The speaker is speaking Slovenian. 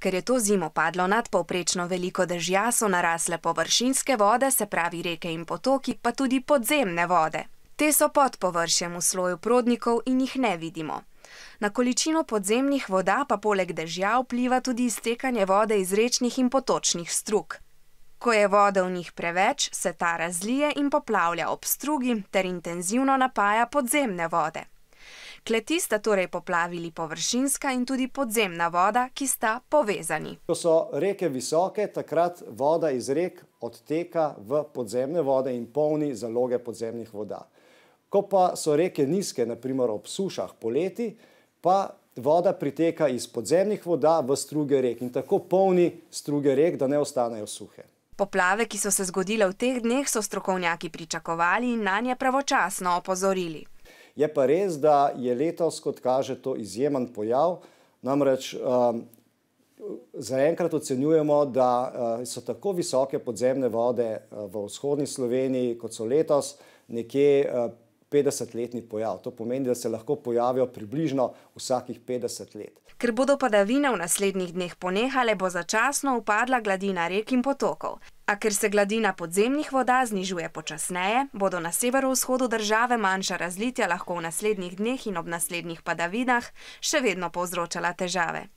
Ker je to zimo padlo nadpovprečno veliko dežja, so narasle površinske vode, se pravi reke in potoki, pa tudi podzemne vode. Te so pod površjem v sloju prodnikov in jih ne vidimo. Na količino podzemnih voda pa poleg dežja vpliva tudi iztekanje vode iz rečnih in potočnih strug. Ko je vode v njih preveč, se ta razlije in poplavlja ob strugi ter intenzivno napaja podzemne vode. Kleti sta torej poplavili površinska in tudi podzemna voda, ki sta povezani. Ko so reke visoke, takrat voda iz rek odteka v podzemne vode in polni zaloge podzemnih voda. Ko pa so reke nizke, naprimer ob sušah poleti, pa voda priteka iz podzemnih voda v struge rek in tako polni struge rek, da ne ostanejo suhe. Poplave, ki so se zgodile v teh dneh, so strokovnjaki pričakovali in nanje pravočasno opozorili. Je pa res, da je letos, kot kaže, to izjemen pojav. Namreč zaenkrat ocenjujemo, da so tako visoke podzemne vode v vzhodni Sloveniji, kot so letos, nekje 50-letni pojav. To pomeni, da se lahko pojavijo približno vsakih 50 let. Ker bodo padavine v naslednjih dneh ponehale, bo začasno upadla gladina rek in potokov. A ker se gladina podzemnih voda znižuje počasneje, bodo na severovzhodu države manjša razlitja lahko v naslednjih dneh in ob naslednjih padavinah še vedno povzročala težave.